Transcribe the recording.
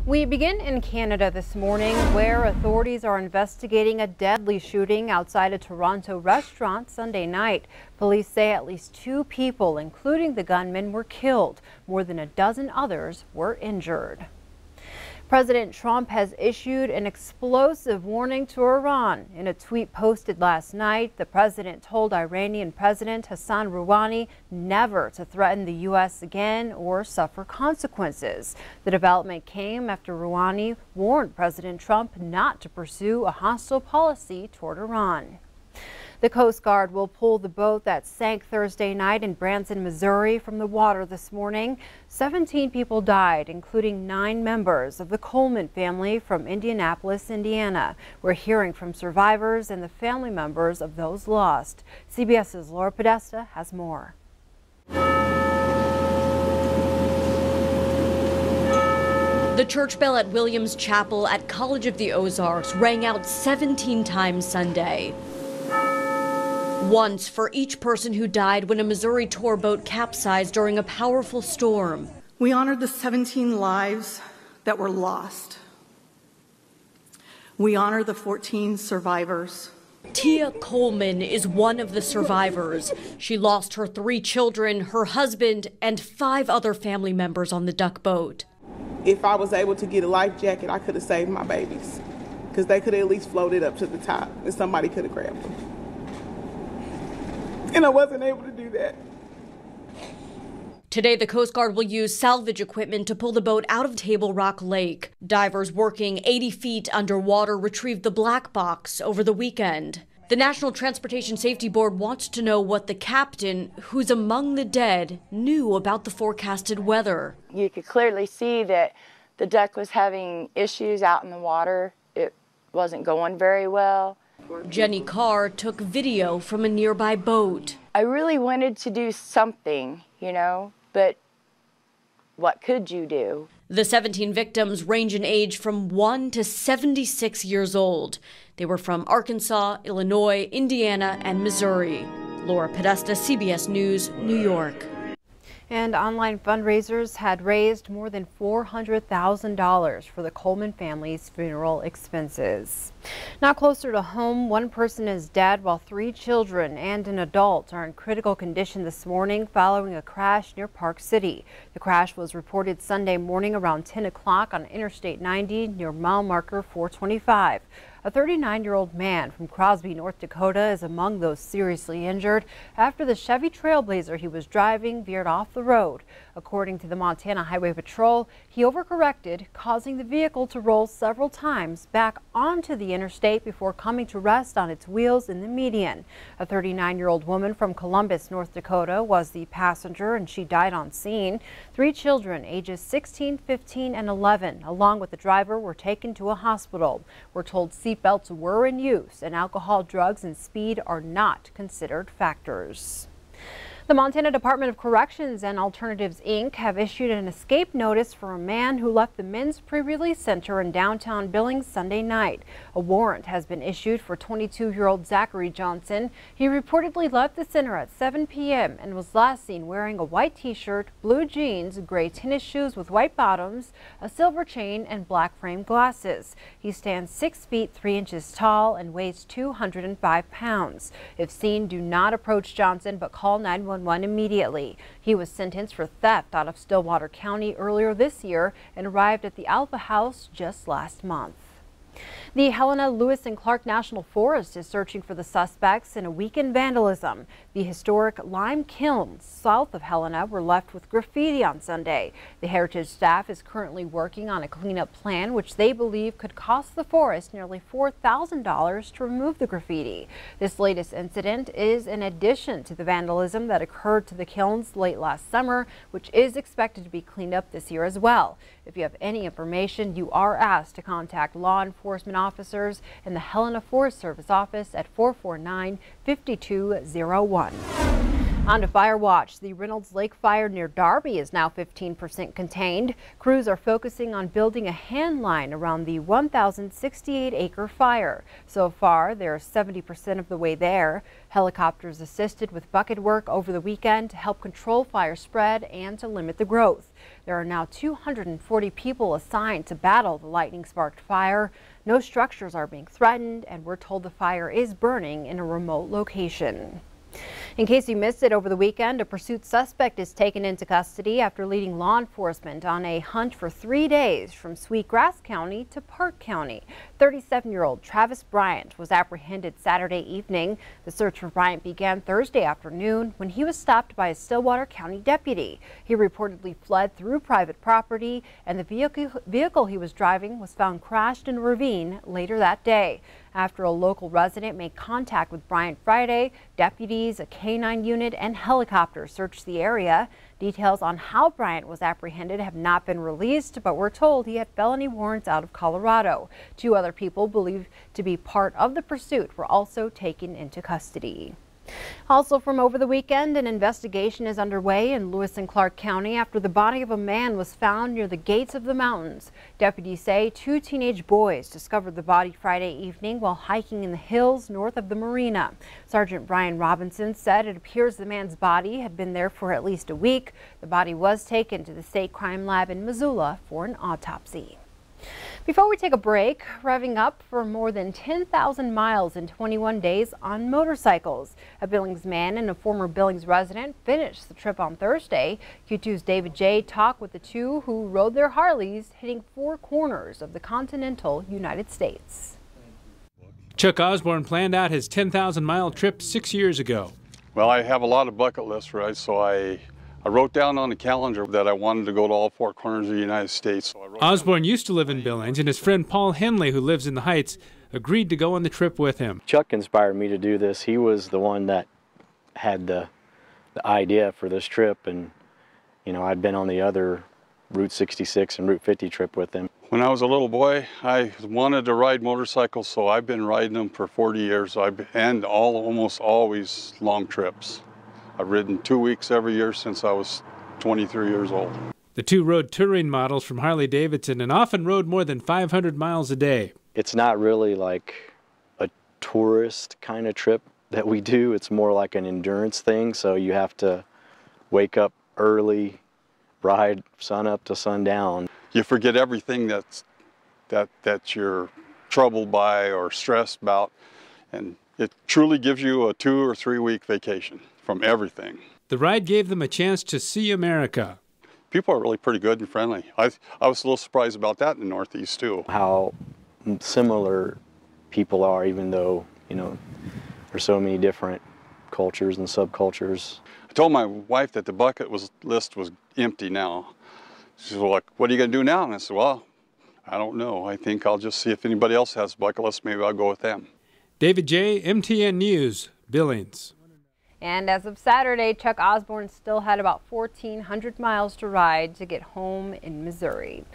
We begin in Canada this morning, where authorities are investigating a deadly shooting outside a Toronto restaurant Sunday night. Police say at least 2 people, including the gunman, were killed. More than a dozen others were injured. President Trump has issued an explosive warning to Iran. In a tweet posted last night, the president told Iranian President Hassan Rouhani never to threaten the U.S. again or suffer consequences. The development came after Rouhani warned President Trump not to pursue a hostile policy toward Iran. The Coast Guard will pull the boat that sank Thursday night in Branson, Missouri from the water this morning. 17 people died, including 9 members of the Coleman family from Indianapolis, Indiana. We're hearing from survivors and the family members of those lost. CBS's Laura Podesta has more. The church bell at Williams Chapel at College of the Ozarks rang out 17 times Sunday. Once for each person who died when a Missouri tour boat capsized during a powerful storm. We honored the 17 lives that were lost. We honor the 14 survivors. Tia Coleman is one of the survivors. She lost her 3 children, her husband, and 5 other family members on the duck boat. If I was able to get a life jacket, I could have saved my babies, because they could have at least floated up to the top and somebody could have grabbed them. And I wasn't able to do that. Today, the Coast Guard will use salvage equipment to pull the boat out of Table Rock Lake. Divers working 80 feet underwater retrieved the black box over the weekend. The National Transportation Safety Board wants to know what the captain, who's among the dead, knew about the forecasted weather. You could clearly see that the deck was having issues out in the water. It wasn't going very well. Jenny Carr took video from a nearby boat. I really wanted to do something, but what could you do? The 17 victims range in age from 1 to 76 years old. They were from Arkansas, Illinois, Indiana, and Missouri. Laura Podesta, CBS News, New York. And online fundraisers had raised more than $400,000 for the Coleman family's funeral expenses. Now closer to home, 1 person is dead while 3 children and an adult are in critical condition this morning following a crash near Park City. The crash was reported Sunday morning around 10 o'clock on Interstate 90 near mile marker 425. A 39-year-old man from Crosby, North Dakota is among those seriously injured after the Chevy Trailblazer he was driving veered off the road. According to the Montana Highway Patrol, he overcorrected, causing the vehicle to roll several times back onto the interstate before coming to rest on its wheels in the median. A 39-year-old woman from Columbus, North Dakota was the passenger and she died on scene. 3 children ages 16, 15, and 11, along with the driver, were taken to a hospital. We're told seatbelts were in use and alcohol, drugs, and speed are not considered factors. The Montana Department of Corrections and Alternatives, Inc. have issued an escape notice for a man who left the men's pre-release center in downtown Billings Sunday night. A warrant has been issued for 22-year-old Zachary Johnson. He reportedly left the center at 7 p.m. and was last seen wearing a white t-shirt, blue jeans, gray tennis shoes with white bottoms, a silver chain, and black frame glasses. He stands 6 feet 3 inches tall and weighs 205 pounds. If seen, do not approach Johnson, but call 911 immediately. He was sentenced for theft out of Stillwater County earlier this year and arrived at the Alpha House just last month. The Helena, Lewis and Clark National Forest is searching for the suspects in a weekend vandalism. The historic lime kilns south of Helena were left with graffiti on Sunday. The heritage staff is currently working on a cleanup plan, which they believe could cost the forest nearly $4,000 to remove the graffiti. This latest incident is in addition to the vandalism that occurred to the kilns late last summer, which is expected to be cleaned up this year as well. If you have any information, you are asked to contact law enforcement officers in the Helena Forest Service office at 449-5201. On to fire watch. The Reynolds Lake fire near Darby is now 15% contained. Crews are focusing on building a hand line around the 1,068-acre fire. So far, they're 70% of the way there. Helicopters assisted with bucket work over the weekend to help control fire spread and to limit the growth. There are now 240 people assigned to battle the lightning-sparked fire. No structures are being threatened, and we're told the fire is burning in a remote location. In case you missed it over the weekend, a pursuit suspect is taken into custody after leading law enforcement on a hunt for 3 days from Sweetgrass County to Park County. 37-year-old Travis Bryant was apprehended Saturday evening. The search for Bryant began Thursday afternoon when he was stopped by a Stillwater County deputy. He reportedly fled through private property, and the vehicle he was driving was found crashed in a ravine later that day. After a local resident made contact with Bryant Friday, deputies, a K-9 unit, and helicopters searched the area. Details on how Bryant was apprehended have not been released, but we're told he had felony warrants out of Colorado. 2 other people believed to be part of the pursuit were also taken into custody. Also from over the weekend, an investigation is underway in Lewis and Clark County after the body of a man was found near the gates of the mountains. Deputies say 2 teenage boys discovered the body Friday evening while hiking in the hills north of the marina. Sergeant Brian Robinson said it appears the man's body had been there for at least a week. The body was taken to the state crime lab in Missoula for an autopsy. Before we take a break, revving up for more than 10,000 miles in 21 days on motorcycles. A Billings man and a former Billings resident finished the trip on Thursday. Q2's David J. talked with the two who rode their Harleys, hitting 4 corners of the continental United States. Chuck Osborne planned out his 10,000-mile trip 6 years ago. Well, I have a lot of bucket list rides, so I wrote down on the calendar that I wanted to go to all 4 corners of the United States. So Osborne used to live in Billings, and his friend Paul Henley, who lives in the Heights, agreed to go on the trip with him. Chuck inspired me to do this. He was the one that had the idea for this trip, and you know, I'd been on the other Route 66 and Route 50 trip with him. When I was a little boy, I wanted to ride motorcycles, so I've been riding them for 40 years, and almost always long trips. I've ridden 2 weeks every year since I was 23 years old. The two rode touring models from Harley-Davidson and often rode more than 500 miles a day. It's not really like a tourist kind of trip that we do. It's more like an endurance thing, so you have to wake up early, ride sun up to sundown. You forget everything that you're troubled by or stressed about, and it truly gives you a 2 or 3 week vacation from everything. The ride gave them a chance to see America. People are really pretty good and friendly. I was a little surprised about that in the Northeast too. How similar people are, even though, you know, there's so many different cultures and subcultures. I told my wife that the bucket list was empty now. She said, well, like, what are you going to do now? And I said, well, I don't know. I think I'll just see if anybody else has a bucket list. Maybe I'll go with them. David J., MTN News, Billings. And as of Saturday, Chuck Osborne still had about 1,400 miles to ride to get home in Missouri.